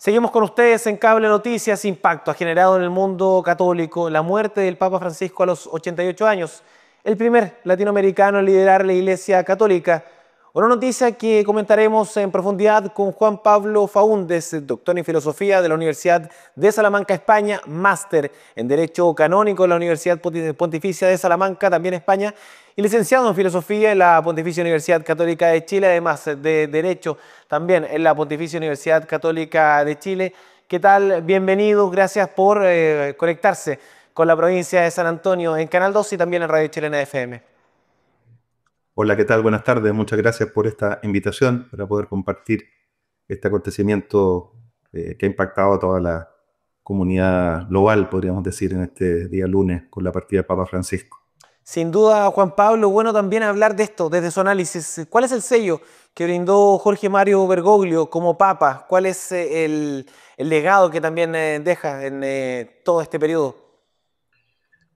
Seguimos con ustedes en Cable Noticias. Impacto ha generado en el mundo católico la muerte del Papa Francisco a los 88 años, el primer latinoamericano en liderar la Iglesia Católica. Una noticia que comentaremos en profundidad con Juan Pablo Faúndez, doctor en filosofía de la Universidad de Salamanca, España, máster en Derecho Canónico en la Universidad Pontificia de Salamanca, también España, y licenciado en filosofía en la Pontificia Universidad Católica de Chile, además de Derecho también en la Pontificia Universidad Católica de Chile. ¿Qué tal? Bienvenidos, gracias por conectarse con la provincia de San Antonio en Canal 2 y también en Radio Chilena FM. Hola, ¿qué tal? Buenas tardes. Muchas gracias por esta invitación para poder compartir este acontecimiento que ha impactado a toda la comunidad global, podríamos decir, en este día lunes con la partida del Papa Francisco. Sin duda, Juan Pablo, bueno también hablar de esto desde su análisis. ¿Cuál es el sello que brindó Jorge Mario Bergoglio como Papa? ¿Cuál es el legado que también deja en todo este periodo?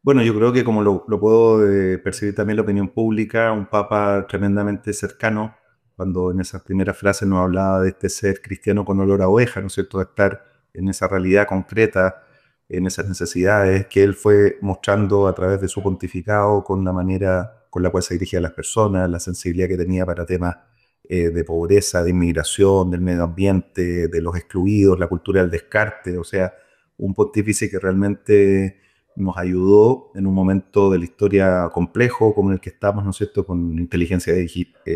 Bueno, yo creo que como lo puedo percibir también la opinión pública, un Papa tremendamente cercano, cuando en esas primeras frases nos hablaba de este ser cristiano con olor a oveja, ¿no es cierto?, de estar en esa realidad concreta, en esas necesidades que él fue mostrando a través de su pontificado con la manera con la cual se dirigía a las personas, la sensibilidad que tenía para temas de pobreza, de inmigración, del medio ambiente, de los excluidos, la cultura del descarte, o sea, un pontífice que realmente nos ayudó en un momento de la historia complejo como en el que estamos, ¿no es cierto?, con inteligencia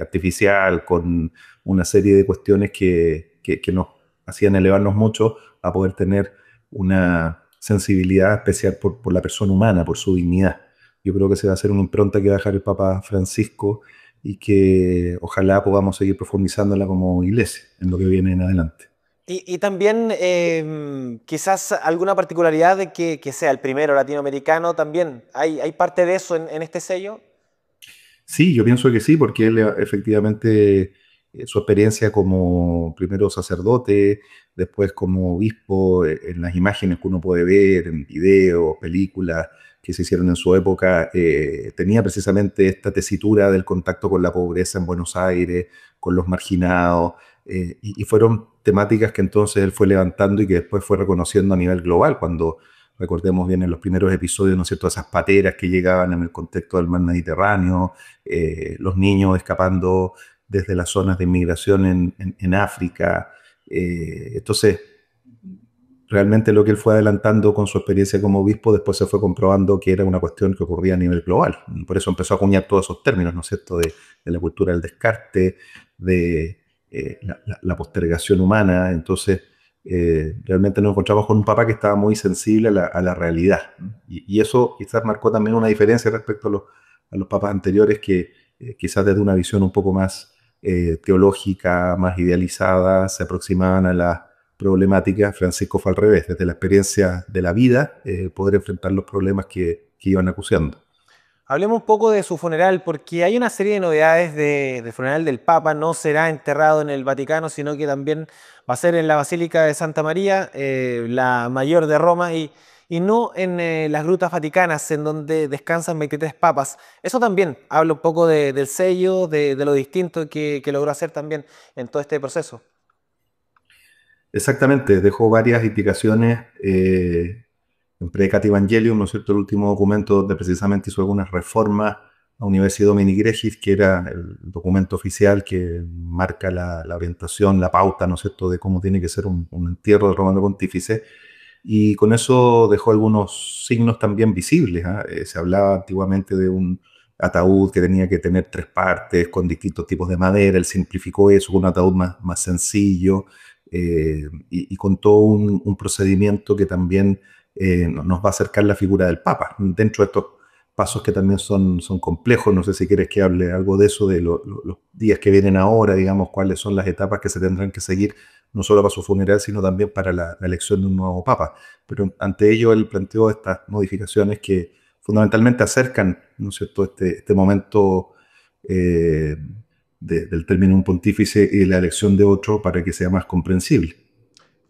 artificial, con una serie de cuestiones que nos hacían elevarnos mucho a poder tener una sensibilidad especial por la persona humana, por su dignidad. Yo creo que se va a hacer una impronta que va a dejar el Papa Francisco y que ojalá podamos seguir profundizándola como iglesia en lo que viene en adelante. Y también quizás alguna particularidad de que sea el primero latinoamericano también. ¿Hay parte de eso en este sello? Sí, yo pienso que sí, porque él efectivamente su experiencia como primero sacerdote, después como obispo, en las imágenes que uno puede ver, en videos, películas que se hicieron en su época, tenía precisamente esta tesitura del contacto con la pobreza en Buenos Aires, con los marginados, y fueron temáticas que entonces él fue levantando y que después fue reconociendo a nivel global, cuando recordemos bien en los primeros episodios, ¿no es cierto?, esas pateras que llegaban en el contexto del mar Mediterráneo, los niños escapando desde las zonas de inmigración en África. Entonces, realmente lo que él fue adelantando con su experiencia como obispo, después se fue comprobando que era una cuestión que ocurría a nivel global. Por eso empezó a acuñar todos esos términos, ¿no es cierto?, de la cultura del descarte, de la postergación humana. Entonces, realmente nos encontramos con un papa que estaba muy sensible a la realidad. Y eso quizás marcó también una diferencia respecto a los papas anteriores que quizás desde una visión un poco más teológica, más idealizada, se aproximaban a la problemática. Francisco fue al revés, desde la experiencia de la vida, poder enfrentar los problemas que iban acuciando. Hablemos un poco de su funeral, porque hay una serie de novedades del funeral del Papa. No será enterrado en el Vaticano, sino que también va a ser en la Basílica de Santa María, la mayor de Roma, y no en las grutas vaticanas, en donde descansan 23 papas. Eso también habla un poco del sello, de lo distinto que logró hacer también en todo este proceso. Exactamente, dejó varias indicaciones en Predicati Evangelium, ¿no es cierto?, el último documento donde precisamente hizo algunas reformas a Universi Domini Gregis, que era el documento oficial que marca la orientación, la pauta, ¿no es cierto?, de cómo tiene que ser un entierro del Romano Pontífice. Y con eso dejó algunos signos también visibles, ¿ah? Se hablaba antiguamente de un ataúd que tenía que tener tres partes con distintos tipos de madera. Él simplificó eso con un ataúd más sencillo, y con todo un procedimiento que también nos va a acercar la figura del Papa. Dentro de estos pasos que también son complejos, no sé si quieres que hable algo de eso, de los días que vienen ahora, digamos, cuáles son las etapas que se tendrán que seguir no solo para su funeral, sino también para la elección de un nuevo papa. Pero ante ello él planteó estas modificaciones que fundamentalmente acercan, ¿no es cierto?, este momento eh, del término un pontífice y la elección de otro para que sea más comprensible.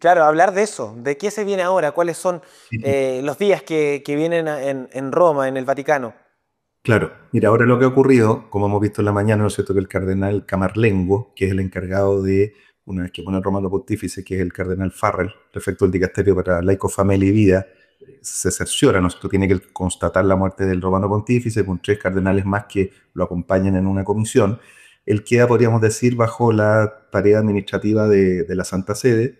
Claro, hablar de eso, de qué se viene ahora, cuáles son los días que vienen en Roma, en el Vaticano. Claro, mira, ahora lo que ha ocurrido, como hemos visto en la mañana, ¿no es cierto?, que el cardenal Camarlengo, que es el encargado de una vez que pone el romano pontífice, que es el cardenal Farrell, prefecto del dicasterio para laico, familia y vida, se cerciora, ¿no? Esto tiene que constatar la muerte del romano pontífice con 3 cardenales más que lo acompañan en una comisión. Él queda, podríamos decir, bajo la tarea administrativa de la Santa Sede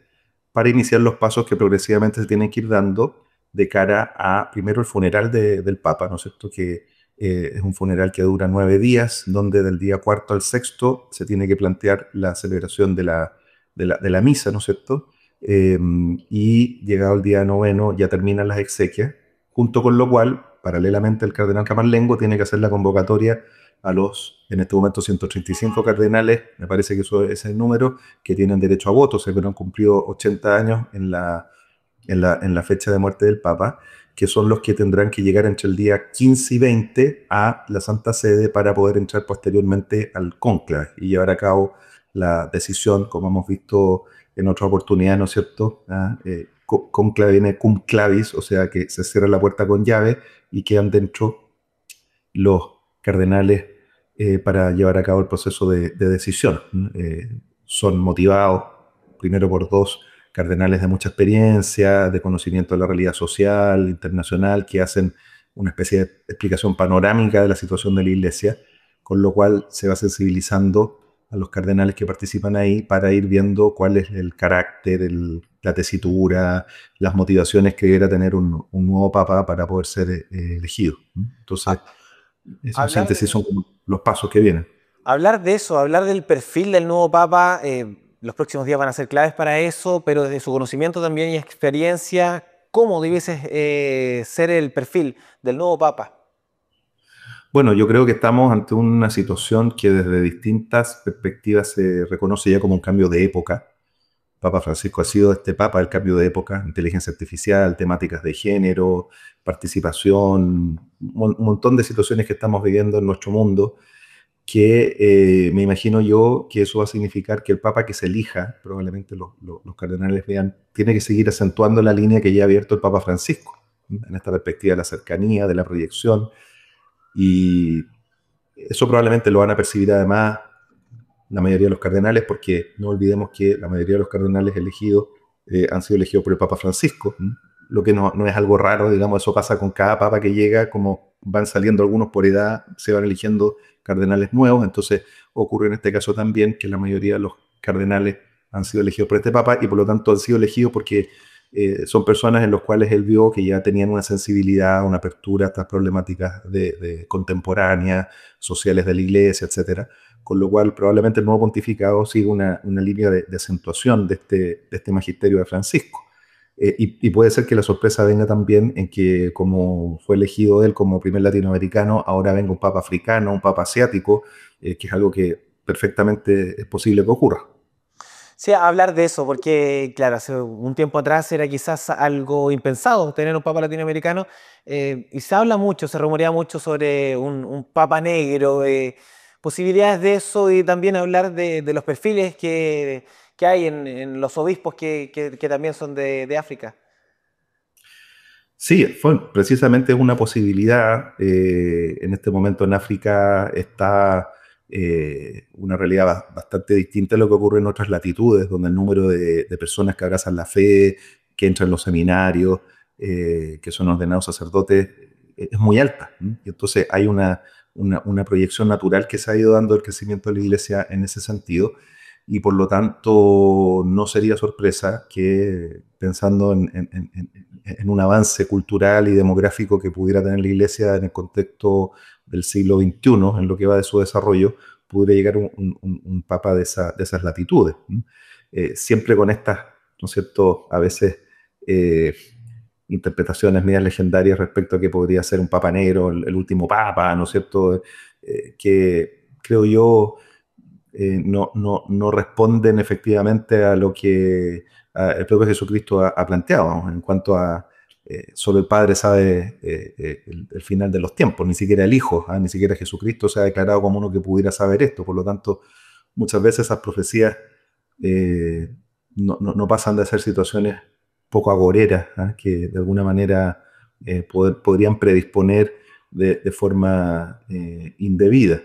para iniciar los pasos que progresivamente se tienen que ir dando de cara a, primero, el funeral del Papa, ¿no es cierto?, que es un funeral que dura 9 días, donde del día cuarto al sexto se tiene que plantear la celebración de la misa, ¿no es cierto?, y llegado el día noveno ya terminan las exequias, junto con lo cual, paralelamente, el cardenal Camarlengo tiene que hacer la convocatoria a los, en este momento, 135 cardenales, me parece que eso es el número, que tienen derecho a voto, o sea, que no han cumplido 80 años en la fecha de muerte del Papa, que son los que tendrán que llegar entre el día 15 y 20 a la Santa Sede para poder entrar posteriormente al cónclave y llevar a cabo la decisión, como hemos visto en otra oportunidad, ¿no es cierto? Cónclave viene cum clavis, o sea que se cierra la puerta con llave y quedan dentro los cardenales para llevar a cabo el proceso de decisión. Son motivados primero por 2 cardenales de mucha experiencia, de conocimiento de la realidad social, internacional, que hacen una especie de explicación panorámica de la situación de la Iglesia, con lo cual se va sensibilizando a los cardenales que participan ahí para ir viendo cuál es el carácter, la tesitura, las motivaciones que debiera tener un nuevo papa para poder ser elegido. Entonces, Ha- eso en Hablar, síntesis son como los pasos que vienen. hablar de eso, hablar del perfil del nuevo Papa, los próximos días van a ser claves para eso, pero de su conocimiento también y experiencia, ¿cómo debiese ser el perfil del nuevo Papa? Bueno, yo creo que estamos ante una situación que desde distintas perspectivas se reconoce ya como un cambio de época. Papa Francisco ha sido este papa del cambio de época, inteligencia artificial, temáticas de género, participación, un montón de situaciones que estamos viviendo en nuestro mundo, que me imagino yo que eso va a significar que el papa que se elija, probablemente los cardenales vean, tiene que seguir acentuando la línea que ya ha abierto el Papa Francisco, en esta perspectiva de la cercanía, de la proyección, y eso probablemente lo van a percibir además la mayoría de los cardenales, porque no olvidemos que la mayoría de los cardenales elegidos han sido elegidos por el Papa Francisco, lo que no es algo raro, digamos, eso pasa con cada papa que llega, como van saliendo algunos por edad, se van eligiendo cardenales nuevos, entonces ocurre en este caso también que la mayoría de los cardenales han sido elegidos por este papa y por lo tanto han sido elegidos porque son personas en las cuales él vio que ya tenían una sensibilidad, una apertura a estas problemáticas de contemporáneas, sociales de la iglesia, etcétera, con lo cual probablemente el nuevo pontificado sigue una línea de acentuación de este magisterio de Francisco. Y puede ser que la sorpresa venga también en que, como fue elegido él como primer latinoamericano, ahora venga un papa africano, un papa asiático, que es algo que perfectamente es posible que ocurra. Sí, hablar de eso, porque claro, hace un tiempo atrás era quizás algo impensado tener un papa latinoamericano, y se habla mucho, se rumorea mucho sobre un papa negro, posibilidades de eso y también hablar de los perfiles que hay en los obispos que también son de África. Sí, fue precisamente una posibilidad. En este momento en África está una realidad bastante distinta a lo que ocurre en otras latitudes, donde el número de personas que abrazan la fe, que entran en los seminarios, que son ordenados sacerdotes, es muy alta. Y entonces hay una proyección natural que se ha ido dando el crecimiento de la iglesia en ese sentido y por lo tanto no sería sorpresa que pensando en un avance cultural y demográfico que pudiera tener la Iglesia en el contexto del siglo XXI, en lo que va de su desarrollo, pudiera llegar un papa de esas latitudes. Siempre con estas, ¿no es cierto?, a veces eh, interpretaciones medias legendarias respecto a que podría ser un papa negro, el último papa, ¿no es cierto?, que creo yo no responden efectivamente a lo que el propio Jesucristo ha planteado, ¿no?, en cuanto a solo el Padre sabe el final de los tiempos, ni siquiera el Hijo, ni siquiera Jesucristo se ha declarado como uno que pudiera saber esto, por lo tanto muchas veces esas profecías eh, no pasan de ser situaciones poco agoreras, que de alguna manera podrían predisponer de forma indebida.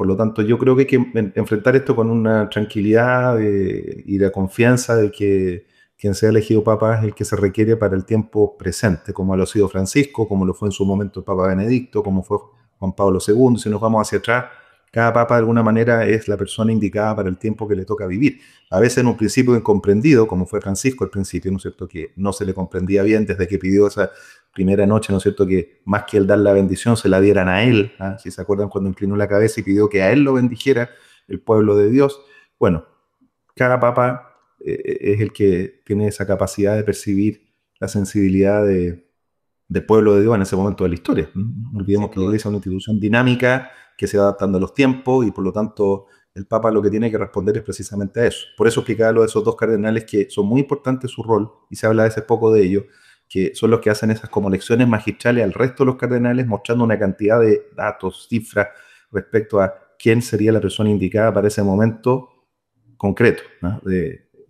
Por lo tanto, yo creo que hay que enfrentar esto con una tranquilidad y la confianza de que quien sea elegido papa es el que se requiere para el tiempo presente, como lo ha sido Francisco, como lo fue en su momento el Papa Benedicto, como fue Juan Pablo II. Si nos vamos hacia atrás, cada papa de alguna manera es la persona indicada para el tiempo que le toca vivir. A veces en un principio incomprendido, como fue Francisco al principio, ¿no es cierto?, que no se le comprendía bien desde que pidió esa primera noche, ¿no es cierto?, que más que él dar la bendición se la dieran a él, ¿ah? Si se acuerdan cuando inclinó la cabeza y pidió que a él lo bendijera el pueblo de Dios. Bueno, cada papa es el que tiene esa capacidad de percibir la sensibilidad del pueblo de Dios en ese momento de la historia. No olvidemos Sin que la duda. iglesia es una institución dinámica que se va adaptando a los tiempos y por lo tanto el papa lo que tiene que responder es precisamente a eso. Por eso explicaba lo de esos dos cardenales que son muy importantes su rol y se habla a veces poco de ellos, que son los que hacen esas como lecciones magistrales al resto de los cardenales, mostrando una cantidad de datos, cifras respecto a quién sería la persona indicada para ese momento concreto, ¿no?,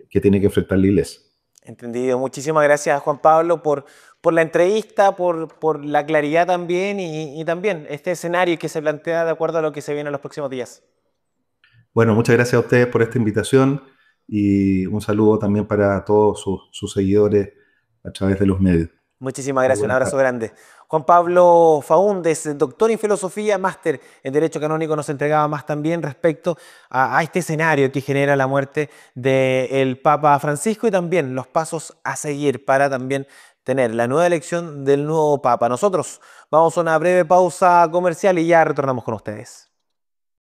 que tiene que enfrentar la iglesia. Entendido. Muchísimas gracias, Juan Pablo, por la entrevista, por la claridad también y también este escenario que se plantea de acuerdo a lo que se viene en los próximos días. Bueno, muchas gracias a ustedes por esta invitación y un saludo también para todos sus seguidores a través de los medios. Muchísimas Muy gracias, un buenas abrazo tardes. grande. Juan Pablo Faúndes, doctor en filosofía, máster en Derecho Canónico, nos entregaba más también respecto a este escenario que genera la muerte del Papa Francisco y también los pasos a seguir para también tener la nueva elección del nuevo Papa. Nosotros vamos a una breve pausa comercial y ya retornamos con ustedes.